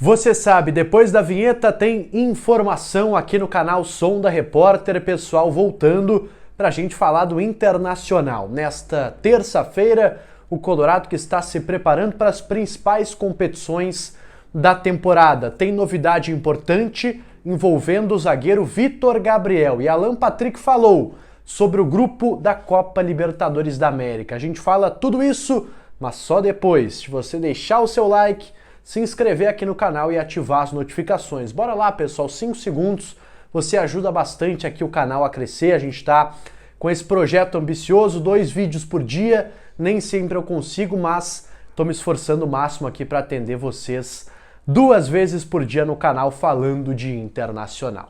Você sabe, depois da vinheta tem informação aqui no canal Som da Repórter, pessoal, voltando para a gente falar do Internacional. Nesta terça-feira, o Colorado que está se preparando para as principais competições da temporada. Tem novidade importante envolvendo o zagueiro Vitor Gabriel. E Alan Patrick falou sobre o grupo da Copa Libertadores da América. A gente fala tudo isso, mas só depois de você deixar o seu like, se inscrever aqui no canal e ativar as notificações. Bora lá, pessoal, 5 segundos, você ajuda bastante aqui o canal a crescer. A gente está com esse projeto ambicioso, 2 vídeos por dia, nem sempre eu consigo, mas estou me esforçando o máximo aqui para atender vocês 2 vezes por dia no canal falando de Internacional.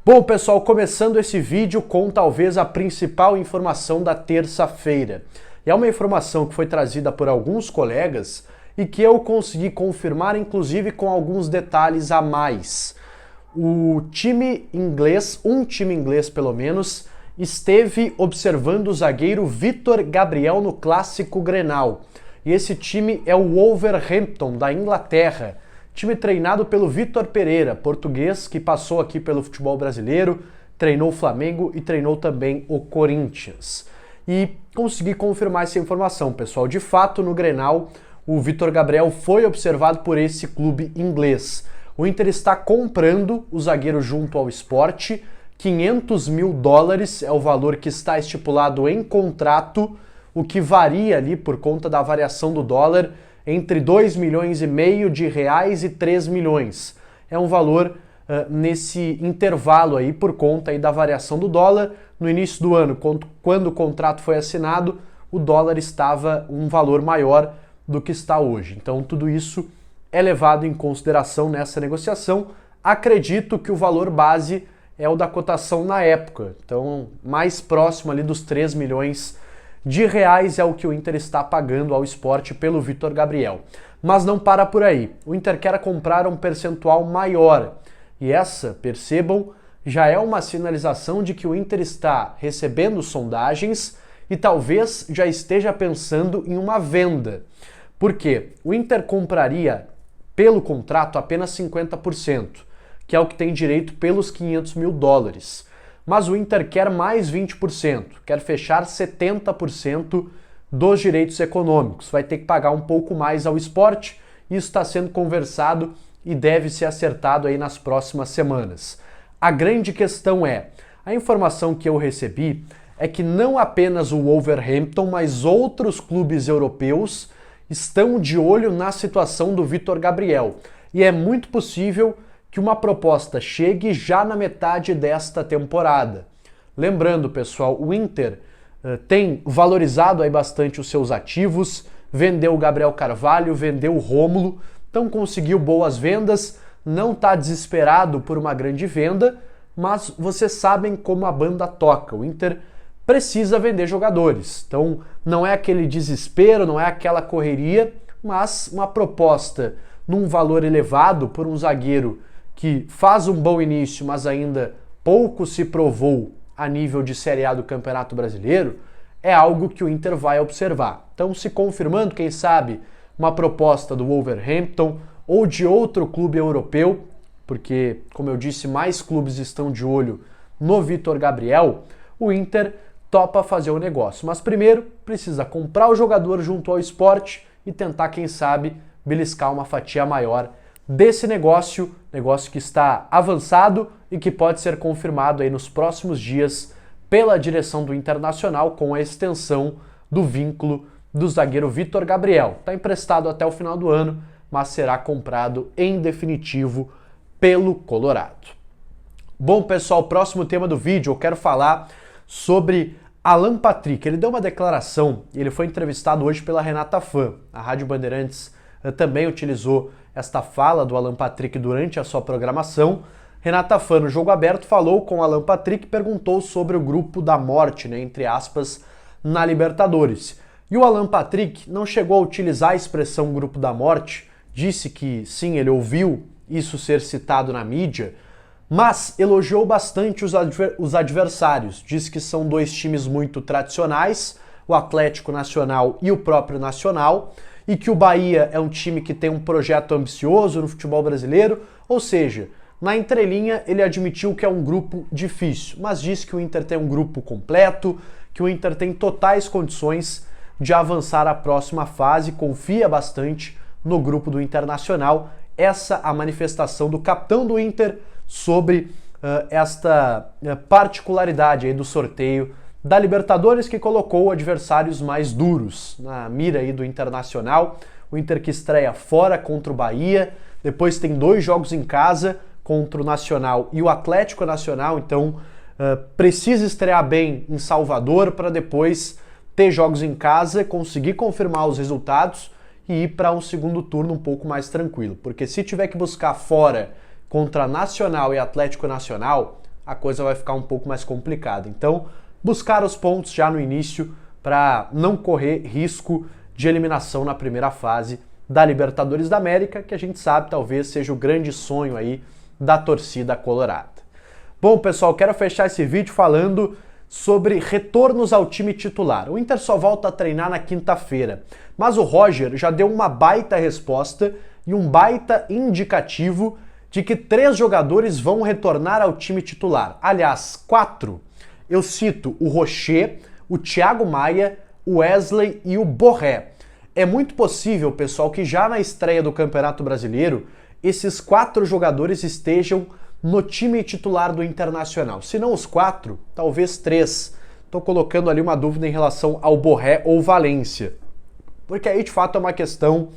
Bom, pessoal, começando esse vídeo com talvez a principal informação da terça-feira. É uma informação que foi trazida por alguns colegas e que eu consegui confirmar, inclusive com alguns detalhes a mais. O time inglês, um time inglês pelo menos, esteve observando o zagueiro Vitor Gabriel no Clássico Grenal. E esse time é o Wolverhampton, da Inglaterra. Time treinado pelo Vitor Pereira, português que passou aqui pelo futebol brasileiro, treinou o Flamengo e treinou também o Corinthians. E consegui confirmar essa informação, pessoal. De fato, no Grenal, o Vitor Gabriel foi observado por esse clube inglês. O Inter está comprando o zagueiro junto ao Sport. $500 mil é o valor que está estipulado em contrato, o que varia ali por conta da variação do dólar entre 2,5 milhões de reais e 3 milhões. É um valor nesse intervalo aí por conta aí da variação do dólar. No início do ano, quando o contrato foi assinado, o dólar estava um valor maior do que está hoje. Então tudo isso é levado em consideração nessa negociação. Acredito que o valor base é o da cotação na época. Então mais próximo ali dos 3 milhões de reais é o que o Inter está pagando ao Sport pelo Vitor Gabriel. Mas não para por aí. O Inter quer comprar um percentual maior. E essa, percebam, já é uma sinalização de que o Inter está recebendo sondagens e talvez já esteja pensando em uma venda. Por quê? O Inter compraria pelo contrato apenas 50%, que é o que tem direito pelos $500 mil. Mas o Inter quer mais 20%, quer fechar 70% dos direitos econômicos. Vai ter que pagar um pouco mais ao Sport. Isso está sendo conversado e deve ser acertado aí nas próximas semanas. A grande questão é, a informação que eu recebi é que não apenas o Wolverhampton, mas outros clubes europeus estão de olho na situação do Vitor Gabriel. E é muito possível que uma proposta chegue já na metade desta temporada. Lembrando, pessoal, o Inter tem valorizado aí bastante os seus ativos, vendeu o Gabriel Carvalho, vendeu o Rômulo, então conseguiu boas vendas, não está desesperado por uma grande venda, mas vocês sabem como a banda toca. O Inter precisa vender jogadores. Então não é aquele desespero, não é aquela correria, mas uma proposta num valor elevado por um zagueiro que faz um bom início, mas ainda pouco se provou a nível de Série A do Campeonato Brasileiro, é algo que o Inter vai observar. Então, se confirmando, quem sabe, uma proposta do Wolverhampton ou de outro clube europeu, porque, como eu disse, mais clubes estão de olho no Vitor Gabriel, o Inter topa fazer o negócio. Mas primeiro precisa comprar o jogador junto ao Sport e tentar, quem sabe, beliscar uma fatia maior desse negócio que está avançado e que pode ser confirmado aí nos próximos dias pela direção do Internacional com a extensão do vínculo do zagueiro Vitor Gabriel. Está emprestado até o final do ano, mas será comprado em definitivo pelo Colorado. Bom, pessoal, próximo tema do vídeo, eu quero falar sobre Alan Patrick. Ele deu uma declaração, ele foi entrevistado hoje pela Renata Fã. A Rádio Bandeirantes também utilizou esta fala do Alan Patrick durante a sua programação. Renata Fã, no Jogo Aberto, falou com Alan Patrick e perguntou sobre o grupo da morte, entre aspas, na Libertadores. E o Alan Patrick não chegou a utilizar a expressão grupo da morte, disse que sim, ele ouviu isso ser citado na mídia, mas elogiou bastante os adversários. Disse que são 2 times muito tradicionais, o Atlético Nacional e o próprio Nacional, e que o Bahia é um time que tem um projeto ambicioso no futebol brasileiro, ou seja, na entrelinha ele admitiu que é um grupo difícil, mas disse que o Inter tem um grupo completo, que o Inter tem totais condições de avançar à próxima fase, confia bastante no grupo do Internacional. Essa a manifestação do capitão do Inter sobre esta particularidade aí do sorteio da Libertadores, que colocou adversários mais duros na mira aí do Internacional. O Inter que estreia fora contra o Bahia, depois tem 2 jogos em casa contra o Nacional e o Atlético Nacional, então precisa estrear bem em Salvador para depois ter jogos em casa, conseguir confirmar os resultados e ir para um segundo turno um pouco mais tranquilo, porque se tiver que buscar fora contra Nacional e Atlético Nacional, a coisa vai ficar um pouco mais complicada. Então, buscar os pontos já no início para não correr risco de eliminação na primeira fase da Libertadores da América, que a gente sabe talvez seja o grande sonho aí da torcida colorada. Bom, pessoal, quero fechar esse vídeo falando sobre retornos ao time titular. O Inter só volta a treinar na quinta-feira, mas o Roger já deu uma baita resposta e um baita indicativo de que 3 jogadores vão retornar ao time titular. Aliás, 4. Eu cito o Rocher, o Thiago Maia, o Wesley e o Borré. É muito possível, pessoal, que já na estreia do Campeonato Brasileiro, esses 4 jogadores estejam no time titular do Internacional. Se não os 4, talvez 3. Estou colocando ali uma dúvida em relação ao Borré ou Valência. Porque aí, de fato, é uma questão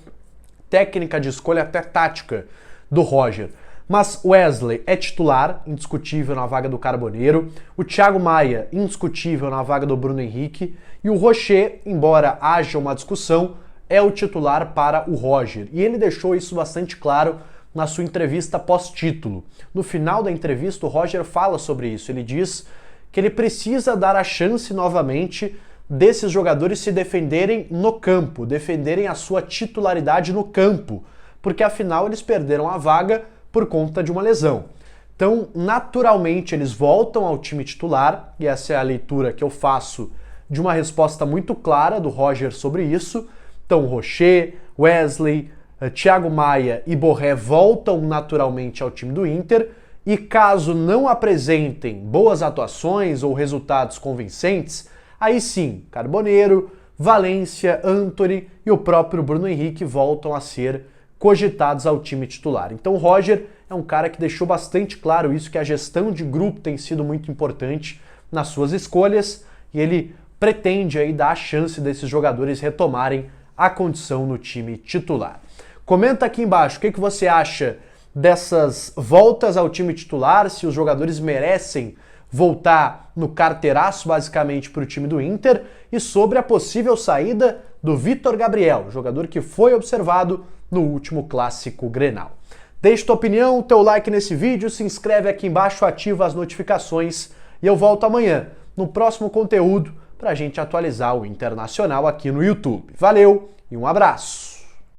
técnica de escolha, até tática, do Roger. Mas Wesley é titular, indiscutível na vaga do Carboneiro. O Thiago Maia, indiscutível na vaga do Bruno Henrique. E o Rocher, embora haja uma discussão, é o titular para o Roger. E ele deixou isso bastante claro na sua entrevista pós-título. No final da entrevista, o Roger fala sobre isso. Ele diz que ele precisa dar a chance novamente desses jogadores se defenderem no campo, defenderem a sua titularidade no campo, porque afinal eles perderam a vaga por conta de uma lesão. Então, naturalmente, eles voltam ao time titular, e essa é a leitura que eu faço de uma resposta muito clara do Roger sobre isso. Então, Rocher, Wesley, Thiago Maia e Borré voltam naturalmente ao time do Inter, e caso não apresentem boas atuações ou resultados convincentes, aí sim, Carboneiro, Valência, Antony e o próprio Bruno Henrique voltam a ser cogitados ao time titular. Então o Roger é um cara que deixou bastante claro isso, que a gestão de grupo tem sido muito importante nas suas escolhas, e ele pretende aí dar a chance desses jogadores retomarem a condição no time titular. Comenta aqui embaixo o que você acha dessas voltas ao time titular, se os jogadores merecem voltar no carteiraço basicamente para o time do Inter, e sobre a possível saída do Vitor Gabriel, jogador que foi observado no último clássico Grenal. Deixe tua opinião, teu like nesse vídeo, se inscreve aqui embaixo, ativa as notificações e eu volto amanhã no próximo conteúdo para a gente atualizar o Internacional aqui no YouTube. Valeu e um abraço!